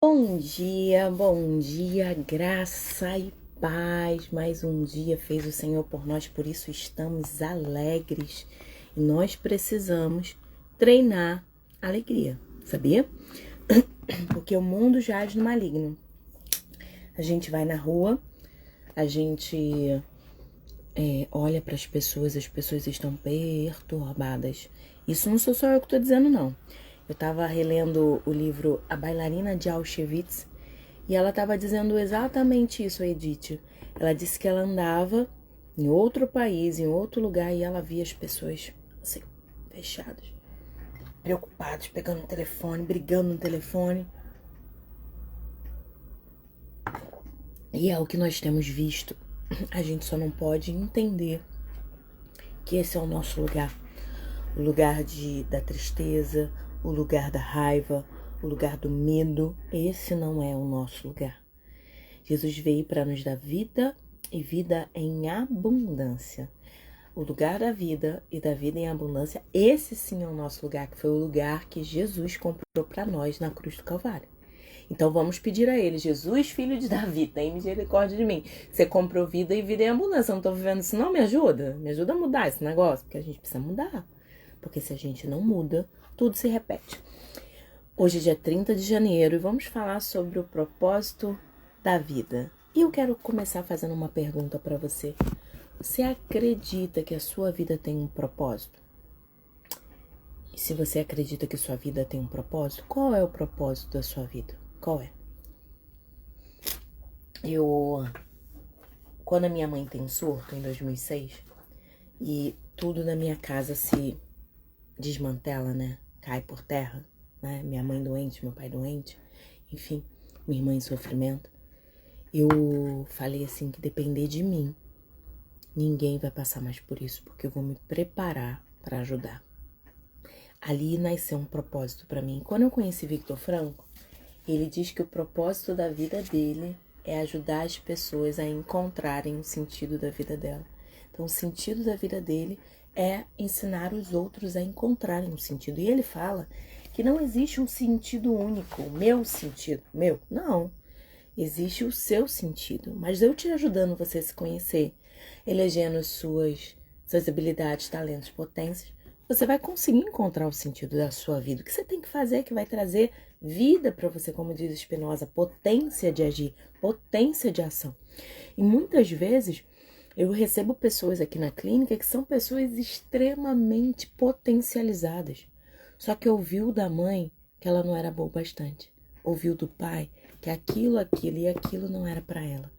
Bom dia, graça e paz. Mais um dia fez o Senhor por nós, por isso estamos alegres. E nós precisamos treinar a alegria, sabia? Porque o mundo jaz no maligno. A gente vai na rua, a gente olha para as pessoas estão perturbadas. Isso não sou só eu que tô dizendo, não. Eu tava relendo o livro A Bailarina de Auschwitz e ela tava dizendo exatamente isso, a Edith. Ela disse que ela andava em outro país, em outro lugar, e ela via as pessoas assim, fechadas, preocupadas, pegando o telefone, brigando no telefone. E é o que nós temos visto. A gente só não pode entender que esse é o nosso lugar. O lugar da tristeza, o lugar da raiva, o lugar do medo. Esse não é o nosso lugar. Jesus veio para nos dar vida e vida em abundância. O lugar da vida e da vida em abundância, esse sim é o nosso lugar, que foi o lugar que Jesus comprou para nós na cruz do Calvário. Então vamos pedir a ele: Jesus, filho de Davi, tem misericórdia de mim. Você comprou vida e vida em abundância. Eu não tô vivendo isso não, me ajuda? Me ajuda a mudar esse negócio, porque a gente precisa mudar. Porque se a gente não muda, tudo se repete. Hoje é dia 30 de janeiro e vamos falar sobre o propósito da vida. E eu quero começar fazendo uma pergunta para você. Você acredita que a sua vida tem um propósito? E se você acredita que sua vida tem um propósito, qual é o propósito da sua vida? Qual é? Quando a minha mãe tem um surto, em 2006, e tudo na minha casa se desmantela, né? Cai por terra, né? Minha mãe doente, meu pai doente, enfim, minha irmã em sofrimento. Eu falei assim que depender de mim, ninguém vai passar mais por isso, porque eu vou me preparar para ajudar. Ali nasceu um propósito para mim. Quando eu conheci Victor Frankl, ele diz que o propósito da vida dele é ajudar as pessoas a encontrarem o sentido da vida dela. Então, o sentido da vida dele é ensinar os outros a encontrarem um sentido. E ele fala que não existe um sentido único, o meu sentido, meu, não. Existe o seu sentido, mas eu te ajudando você a se conhecer, elegendo suas habilidades, talentos, potências, você vai conseguir encontrar o sentido da sua vida. O que você tem que fazer que vai trazer vida para você, como diz Spinoza, potência de agir, potência de ação. E muitas vezes eu recebo pessoas aqui na clínica que são pessoas extremamente potencializadas. Só que ouviu da mãe que ela não era boa bastante. Ouviu do pai que aquilo e aquilo não era para ela.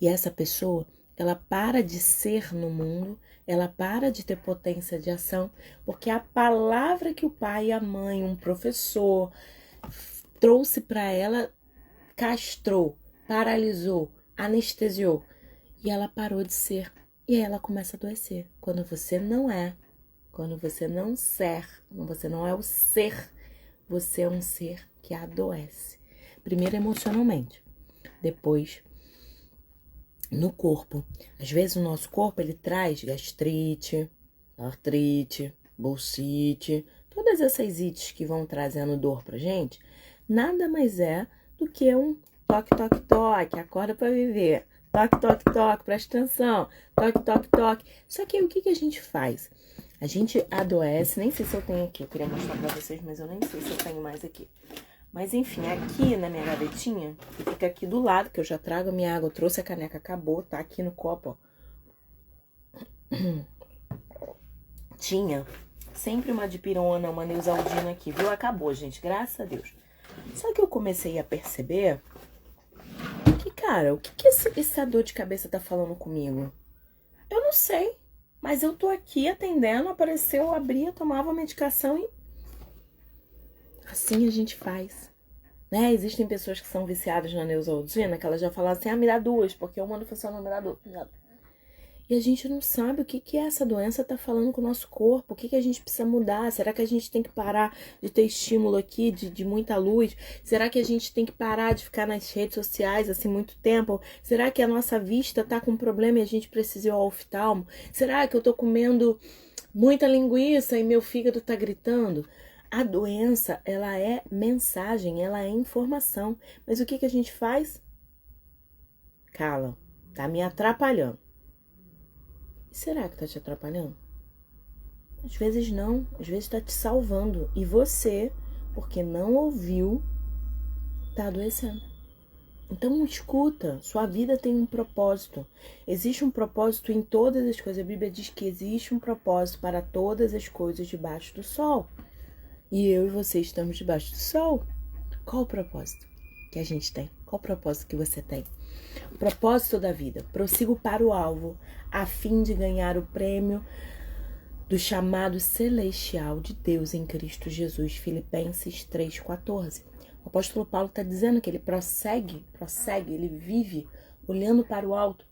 E essa pessoa, ela para de ser no mundo, ela para de ter potência de ação, porque a palavra que o pai, a mãe, um professor trouxe para ela castrou, paralisou, anestesiou. E ela parou de ser. E aí ela começa a adoecer. Quando você não é, quando você não é o ser, você é um ser que adoece. Primeiro emocionalmente, depois no corpo. Às vezes o nosso corpo ele traz gastrite, artrite, bursite, todas essas ites que vão trazendo dor pra gente, nada mais é do que um toque, toque, toque, acorda pra viver. Toque, toque, toque, presta atenção. Toque, toque, toque. Só que aí o que a gente faz? A gente adoece, nem sei se eu tenho aqui, eu queria mostrar pra vocês, mas eu nem sei se eu tenho mais aqui. Mas enfim, aqui na minha gavetinha, que fica aqui do lado, que eu já trago a minha água, eu trouxe a caneca, acabou, tá aqui no copo, ó. Tinha sempre uma dipirona, uma neusaldina aqui, viu? Acabou, gente, graças a Deus. Só que eu comecei a perceber que, cara, o que essa dor de cabeça tá falando comigo? Eu não sei, mas eu tô aqui atendendo, apareceu, eu abria, tomava a medicação e assim a gente faz, né? Existem pessoas que são viciadas na neusaldina, que elas já falam assim, me dá duas, porque uma não funciona, me dá duas. E a gente não sabe o que essa doença tá falando com o nosso corpo, o que a gente precisa mudar. Será que a gente tem que parar de ter estímulo aqui, de muita luz? Será que a gente tem que parar de ficar nas redes sociais assim muito tempo? Será que a nossa vista tá com problema e a gente precisa ir ao oftalmo? Será que eu tô comendo muita linguiça e meu fígado tá gritando? A doença, ela é mensagem, ela é informação. Mas o que a gente faz? Cala, tá me atrapalhando. Será que tá te atrapalhando? Às vezes não, às vezes tá te salvando. E você, porque não ouviu, tá adoecendo. Então escuta, sua vida tem um propósito. Existe um propósito em todas as coisas. A Bíblia diz que existe um propósito para todas as coisas debaixo do sol. E eu e você estamos debaixo do sol. Qual o propósito que a gente tem? Qual o propósito que você tem? O propósito da vida. Prossigo para o alvo, a fim de ganhar o prêmio do chamado celestial de Deus em Cristo Jesus. Filipenses 3,14. O apóstolo Paulo está dizendo que ele prossegue, ele vive olhando para o alto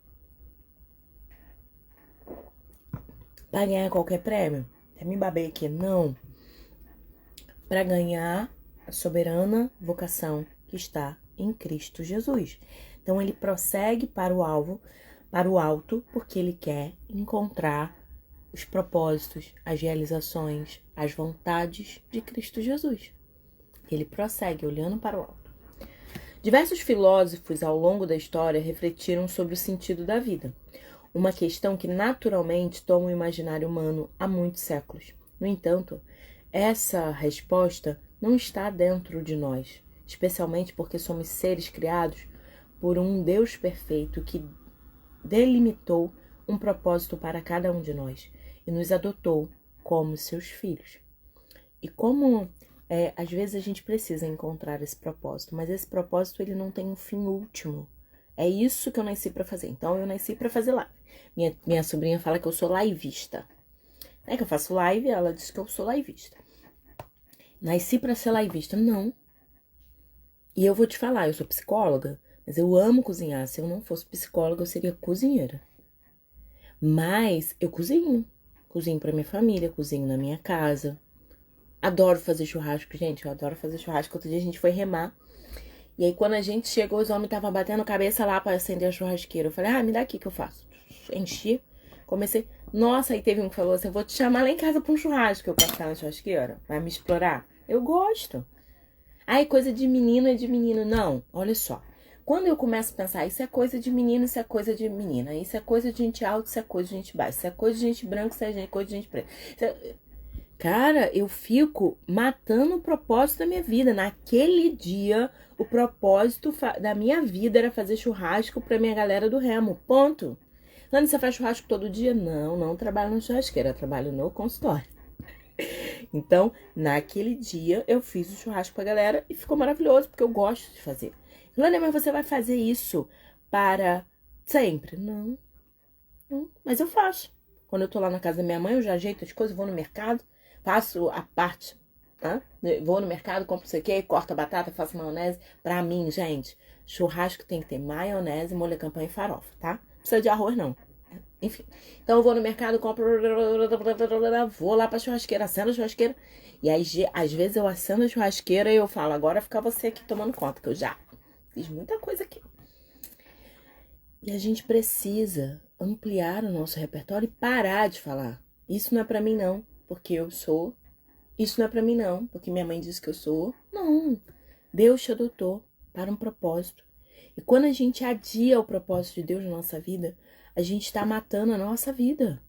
para ganhar qualquer prêmio. Até me babei aqui, não. Para ganhar a soberana vocação que está em Cristo Jesus. Então ele prossegue para o alvo, para o alto, porque ele quer encontrar os propósitos, as realizações, as vontades de Cristo Jesus. Ele prossegue olhando para o alto. Diversos filósofos ao longo da história refletiram sobre o sentido da vida, uma questão que naturalmente toma o imaginário humano há muitos séculos. No entanto, essa resposta não está dentro de nós, especialmente porque somos seres criados por um Deus perfeito que delimitou um propósito para cada um de nós e nos adotou como seus filhos. E como às vezes a gente precisa encontrar esse propósito, mas esse propósito ele não tem um fim último. É isso que eu nasci para fazer. Então eu nasci para fazer live. Minha sobrinha fala que eu sou liveista. Não é que eu faço live, ela diz que eu sou liveista. Nasci para ser liveista? Não. E eu vou te falar, eu sou psicóloga, mas eu amo cozinhar. Se eu não fosse psicóloga, eu seria cozinheira. Mas eu cozinho. Cozinho para minha família, cozinho na minha casa. Adoro fazer churrasco, gente. Eu adoro fazer churrasco. Outro dia a gente foi remar. E aí, quando a gente chegou, os homens estavam batendo cabeça lá para acender a churrasqueira. Eu falei, me dá aqui que eu faço. Enchi. Comecei. Nossa, aí teve um que falou assim, eu vou te chamar lá em casa pra um churrasco. Eu quero ficar na churrasqueira. Vai me explorar? Eu gosto. Ai, coisa de menino é de menino. Não, olha só. Quando eu começo a pensar, isso é coisa de menino, isso é coisa de menina. Isso é coisa de gente alta, isso é coisa de gente baixa. Isso é coisa de gente branca, isso é coisa de gente preta. Cara, eu fico matando o propósito da minha vida. Naquele dia, o propósito da minha vida era fazer churrasco pra minha galera do remo. Ponto. Lani, você faz churrasco todo dia? Não, não trabalho na churrasqueira, eu trabalho no consultório. Então, naquele dia, eu fiz o churrasco pra galera e ficou maravilhoso, porque eu gosto de fazer. Lani, mas você vai fazer isso para sempre? Não, mas eu faço. Quando eu tô lá na casa da minha mãe, eu já ajeito as coisas, vou no mercado, faço a parte, vou no mercado, compro isso aqui, corto a batata, faço maionese. Pra mim, gente, churrasco tem que ter maionese, molho campanha e farofa, tá? Não precisa de arroz, não. Enfim, então eu vou no mercado, compro, vou lá pra churrasqueira, acendo a churrasqueira. E aí, às vezes eu acendo a churrasqueira e eu falo, agora fica você aqui tomando conta, que eu já fiz muita coisa aqui. E a gente precisa ampliar o nosso repertório e parar de falar. Isso não é pra mim não, porque eu sou. Isso não é pra mim não, porque minha mãe disse que eu sou. Não, Deus te adotou para um propósito. E quando a gente adia o propósito de Deus na nossa vida, a gente está matando a nossa vida.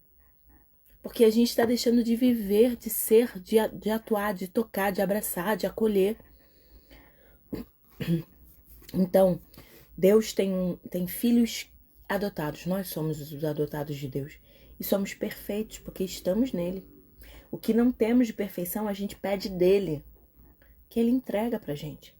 Porque a gente está deixando de viver, de ser, de atuar, de tocar, de abraçar, de acolher. Então, Deus tem filhos adotados. Nós somos os adotados de Deus. E somos perfeitos porque estamos nele. O que não temos de perfeição, a gente pede dele, que ele entrega pra gente.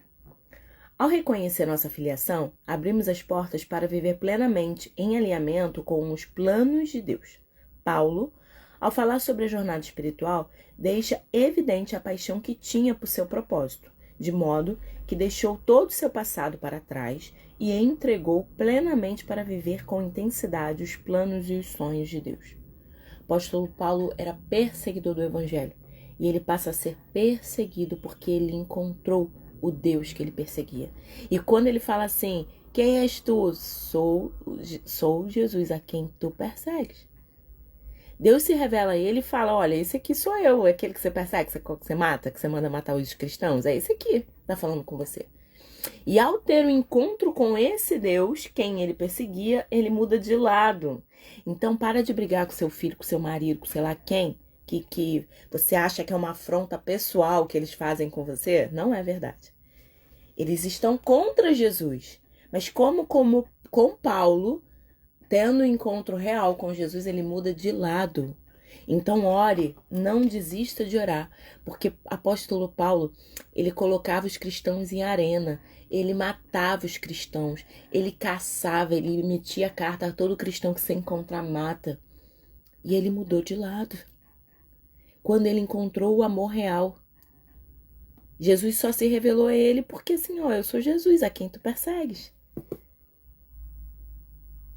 Ao reconhecer nossa filiação, abrimos as portas para viver plenamente em alinhamento com os planos de Deus. Paulo, ao falar sobre a jornada espiritual, deixa evidente a paixão que tinha por seu propósito, de modo que deixou todo o seu passado para trás e entregou plenamente para viver com intensidade os planos e os sonhos de Deus. O apóstolo Paulo era perseguidor do Evangelho e ele passa a ser perseguido porque ele encontrou o Deus que ele perseguia. E quando ele fala assim, quem és tu? Sou Jesus a quem tu persegues. Deus se revela a ele e fala, olha, esse aqui sou eu, é aquele que você persegue, que você mata, que você manda matar os cristãos, é esse aqui, tá falando com você. E ao ter o encontro com esse Deus, quem ele perseguia, ele muda de lado. Então para de brigar com seu filho, com seu marido, com sei lá quem, que você acha que é uma afronta pessoal que eles fazem com você. Não é verdade. Eles estão contra Jesus. Mas como com Paulo, tendo um encontro real com Jesus, ele muda de lado. Então ore, não desista de orar, porque apóstolo Paulo, ele colocava os cristãos em arena, ele matava os cristãos, ele caçava, ele metia carta a todo cristão que se encontrar mata. E ele mudou de lado. Quando ele encontrou o amor real. Jesus só se revelou a ele porque assim, ó, eu sou Jesus, a quem tu persegues.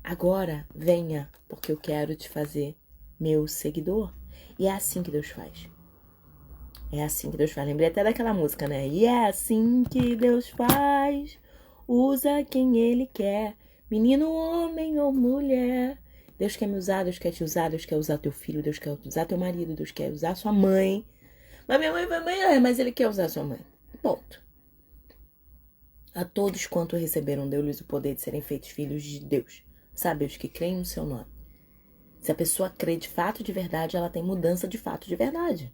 Agora venha, porque eu quero te fazer meu seguidor. E é assim que Deus faz. É assim que Deus faz. Lembrei até daquela música, né? E é assim que Deus faz. Usa quem Ele quer. Menino, homem ou mulher. Deus quer me usar, Deus quer te usar. Deus quer usar teu filho, Deus quer usar teu marido. Deus quer usar sua mãe. Mas minha mãe vai mãe, mas Ele quer usar sua mãe. Ponto. A todos quanto receberam, deu-lhes o poder de serem feitos filhos de Deus. Sabe, os que creem no seu nome. Se a pessoa crê de fato de verdade, ela tem mudança de fato de verdade.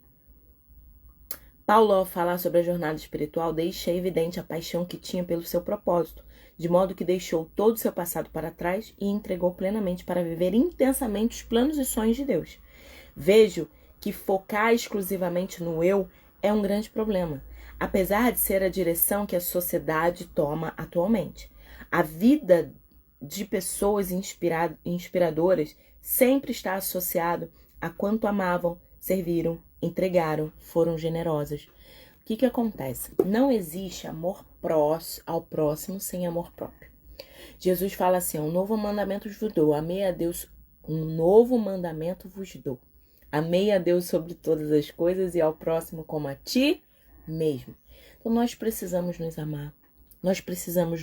Paulo, ao falar sobre a jornada espiritual, deixa evidente a paixão que tinha pelo seu propósito, de modo que deixou todo o seu passado para trás e entregou plenamente para viver intensamente os planos e sonhos de Deus. Vejo que focar exclusivamente no eu é um grande problema, apesar de ser a direção que a sociedade toma atualmente. A vida de pessoas inspiradoras sempre está associado a quanto amavam, serviram, entregaram, foram generosas. O que acontece? Não existe amor ao próximo sem amor próprio. Jesus fala assim, um novo mandamento vos dou, amei a Deus, um novo mandamento vos dou. Amei a Deus sobre todas as coisas e ao próximo como a ti mesmo. Então nós precisamos nos amar, nós precisamos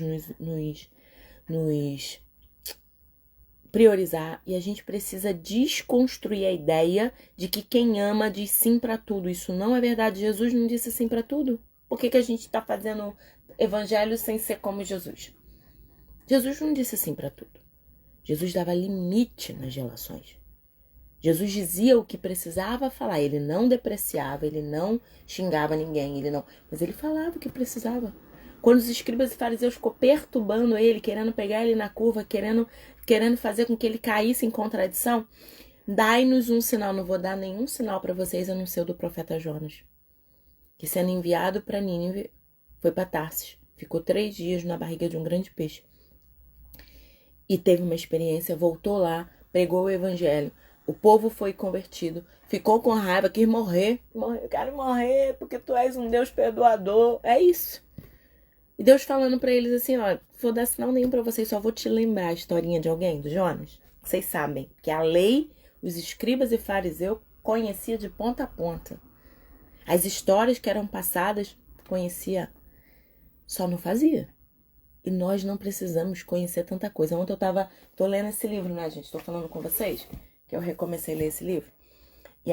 nos priorizar e a gente precisa desconstruir a ideia de que quem ama diz sim para tudo. Isso não é verdade. Jesus não disse sim para tudo. Por que a gente está fazendo evangelho sem ser como Jesus? Jesus não disse sim para tudo. Jesus dava limite nas relações. Jesus dizia o que precisava falar. Ele não depreciava, ele não xingava ninguém, mas ele falava o que precisava. Quando os escribas e fariseus ficou perturbando ele, querendo pegar ele na curva, querendo fazer com que ele caísse em contradição, dai-nos um sinal. Não vou dar nenhum sinal para vocês, a não ser o do profeta Jonas, que sendo enviado para Nínive, foi para Tarsis. Ficou 3 dias na barriga de um grande peixe. E teve uma experiência, voltou lá, pregou o evangelho. O povo foi convertido, ficou com raiva, quis morrer. Eu quero morrer porque tu és um Deus perdoador. É isso. E Deus falando pra eles assim, ó, não vou dar sinal nenhum pra vocês, só vou te lembrar a historinha de alguém, do Jonas. Vocês sabem que a lei, os escribas e fariseus conhecia de ponta a ponta. As histórias que eram passadas, conhecia, só não fazia. E nós não precisamos conhecer tanta coisa. Ontem tô lendo esse livro, né, gente? Tô falando com vocês, que eu recomecei a ler esse livro. E,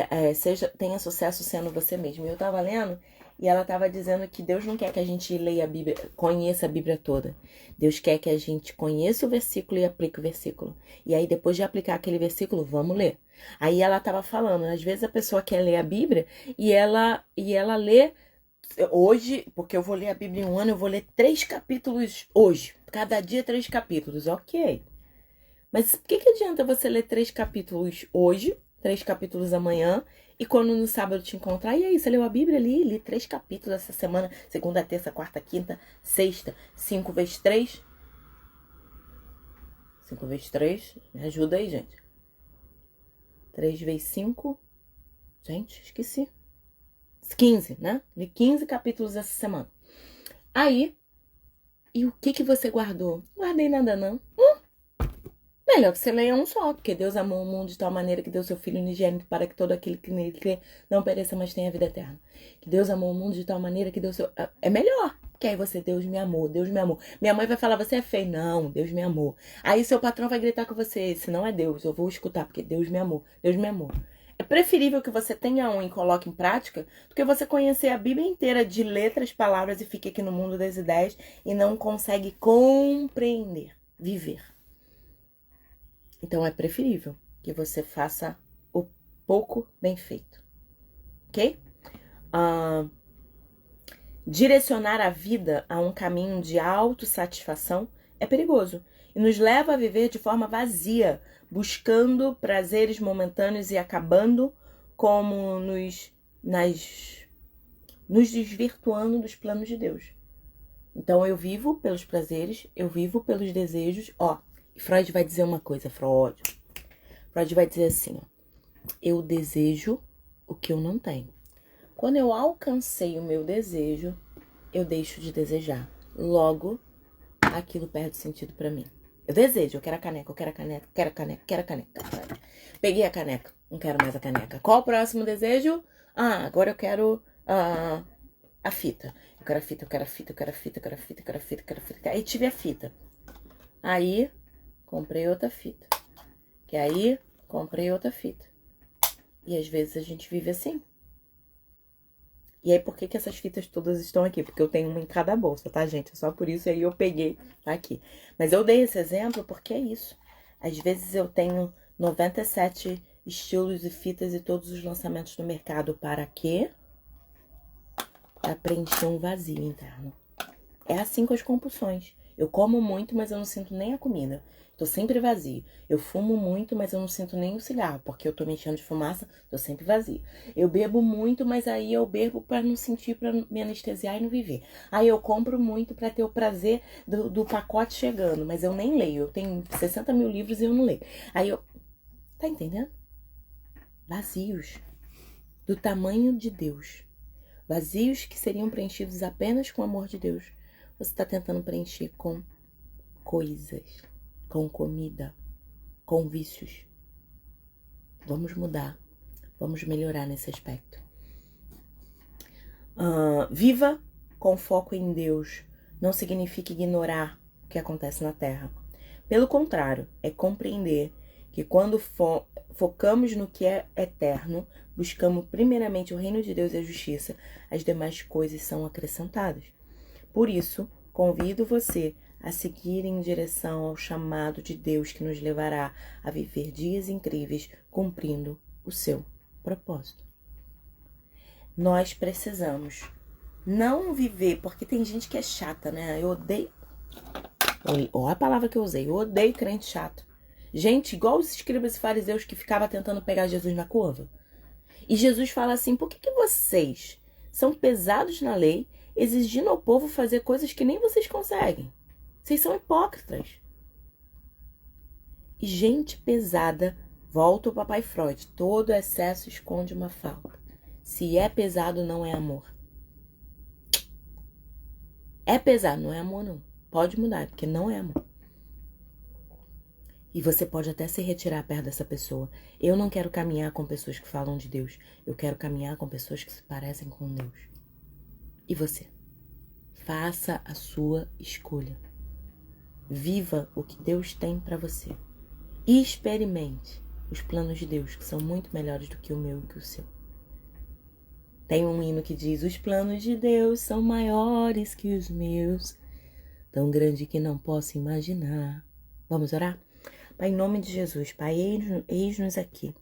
tenha sucesso sendo você mesmo. E eu tava lendo, e ela tava dizendo que Deus não quer que a gente leia a Bíblia, conheça a Bíblia toda. Deus quer que a gente conheça o versículo e aplique o versículo. E aí, depois de aplicar aquele versículo, vamos ler. Aí ela tava falando, às vezes a pessoa quer ler a Bíblia e ela lê hoje, porque eu vou ler a Bíblia em um ano, eu vou ler 3 capítulos hoje. Cada dia 3 capítulos, ok. Mas por que adianta você ler 3 capítulos hoje, 3 capítulos amanhã, e quando no sábado te encontrar, e aí, você leu a Bíblia ali? Li 3 capítulos essa semana, segunda, terça, quarta, quinta, sexta, 5 vezes 3. 5 vezes 3, me ajuda aí, gente. 3 vezes 5, gente, esqueci. 15, né? Li 15 capítulos essa semana. Aí, e o que você guardou? Não guardei nada, não. Melhor que você leia um só, porque Deus amou o mundo de tal maneira que deu seu Filho unigênito para que todo aquele que nele crê não pereça, mas tenha vida eterna. Que Deus amou o mundo de tal maneira que deu seu... É melhor, Porque aí você, Deus me amou, Deus me amou. Minha mãe vai falar, você é feio. Não, Deus me amou. Aí seu patrão vai gritar com você, esse não é Deus, eu vou escutar, porque Deus me amou, Deus me amou. É preferível que você tenha um e coloque em prática do que você conhecer a Bíblia inteira de letras, palavras e fique aqui no mundo das ideias e não consegue compreender, viver. Então é preferível que você faça o pouco bem feito, ok? Direcionar a vida a um caminho de autossatisfação é perigoso e nos leva a viver de forma vazia, buscando prazeres momentâneos e acabando como nos desvirtuando dos planos de Deus. Então eu vivo pelos prazeres, eu vivo pelos desejos. Freud vai dizer uma coisa, Freud vai dizer assim, eu desejo o que eu não tenho. Quando eu alcancei o meu desejo, eu deixo de desejar. Logo, aquilo perde sentido pra mim. Eu desejo, eu quero a caneca, eu quero a caneca, quero a caneca, quero a caneca. Peguei a caneca, não quero mais a caneca. Qual o próximo desejo? Agora eu quero a fita. Eu quero a fita, eu quero a fita, eu quero a fita, eu quero a fita, eu quero a fita, eu quero a fita. Aí tive a fita. Aí, comprei outra fita. Que aí, comprei outra fita. E às vezes a gente vive assim. E aí, por que essas fitas todas estão aqui? Porque eu tenho uma em cada bolsa, tá, gente? É só por isso aí eu peguei aqui. Mas eu dei esse exemplo porque é isso. Às vezes eu tenho 97 estilos e fitas e todos os lançamentos no mercado. Para quê? Para preencher um vazio interno. É assim com as compulsões. Eu como muito, mas eu não sinto nem a comida. Tô sempre vazio. Eu fumo muito, mas eu não sinto nem o cigarro, porque eu tô me enchendo de fumaça, tô sempre vazio. Eu bebo muito, mas aí eu bebo pra não sentir, pra me anestesiar e não viver. Aí eu compro muito pra ter o prazer do pacote chegando, mas eu nem leio. Eu tenho 60 mil livros e eu não leio. Aí eu... Tá entendendo? Vazios. Do tamanho de Deus. Vazios que seriam preenchidos apenas com o amor de Deus. Você está tentando preencher com coisas, com comida, com vícios. Vamos mudar, vamos melhorar nesse aspecto. Viva com foco em Deus não significa ignorar o que acontece na Terra. Pelo contrário, é compreender que quando focamos no que é eterno, buscamos primeiramente o reino de Deus e a justiça, as demais coisas são acrescentadas. Por isso, convido você a seguir em direção ao chamado de Deus que nos levará a viver dias incríveis cumprindo o seu propósito. Nós precisamos não viver, porque tem gente que é chata, né? Eu odeio, olha a palavra que eu usei, eu odeio crente chato. Gente, igual os escribas e fariseus que ficavam tentando pegar Jesus na curva. E Jesus fala assim, por que vocês são pesados na lei, exigindo ao povo fazer coisas que nem vocês conseguem? Vocês são hipócritas. E gente pesada, volta o papai Freud, todo excesso esconde uma falta. Se é pesado, não é amor. É pesado, não é amor não. Pode mudar, porque não é amor. E você pode até se retirar perto dessa pessoa. Eu não quero caminhar com pessoas que falam de Deus. Eu quero caminhar com pessoas que se parecem com Deus. E você? Faça a sua escolha. Viva o que Deus tem para você. E experimente os planos de Deus, que são muito melhores do que o meu e que o seu. Tem um hino que diz, os planos de Deus são maiores que os meus, tão grande que não posso imaginar. Vamos orar? Pai, em nome de Jesus, Pai, eis-nos aqui.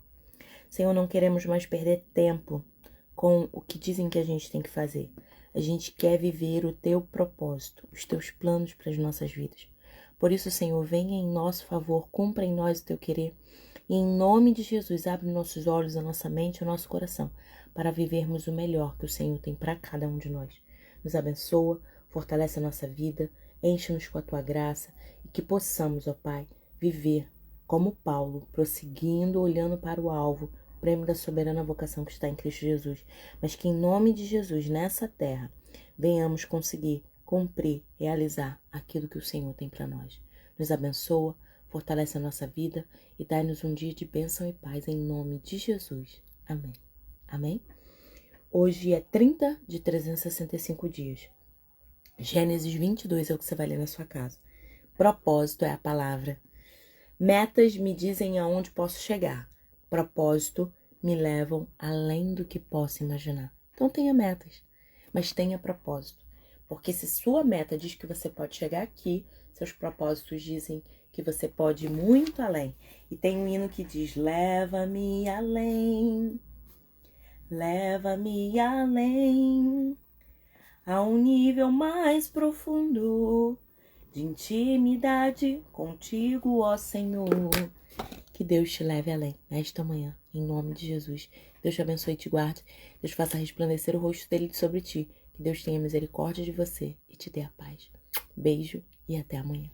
Senhor, não queremos mais perder tempo com o que dizem que a gente tem que fazer. A gente quer viver o teu propósito, os teus planos para as nossas vidas. Por isso, Senhor, venha em nosso favor, cumpra em nós o teu querer. E em nome de Jesus, abre nossos olhos, a nossa mente, o nosso coração, para vivermos o melhor que o Senhor tem para cada um de nós. Nos abençoa, fortalece a nossa vida, enche-nos com a tua graça e que possamos, ó Pai, viver como Paulo, prosseguindo, olhando para o alvo, o prêmio da soberana vocação que está em Cristo Jesus. Mas que em nome de Jesus, nessa terra, venhamos conseguir cumprir, realizar aquilo que o Senhor tem para nós. Nos abençoa, fortalece a nossa vida e dai-nos um dia de bênção e paz em nome de Jesus. Amém. Amém? Hoje é 30 de 365 dias. Gênesis 22 é o que você vai ler na sua casa. Propósito é a palavra. Metas me dizem aonde posso chegar. Propósito me levam além do que posso imaginar. Então tenha metas, mas tenha propósito. Porque se sua meta diz que você pode chegar aqui, seus propósitos dizem que você pode ir muito além. E tem um hino que diz: leva-me além, leva-me além, a um nível mais profundo de intimidade contigo, ó Senhor. Que Deus te leve além nesta manhã, em nome de Jesus. Deus te abençoe e te guarde. Deus faça resplandecer o rosto dele sobre ti. Que Deus tenha misericórdia de você e te dê a paz. Beijo e até amanhã.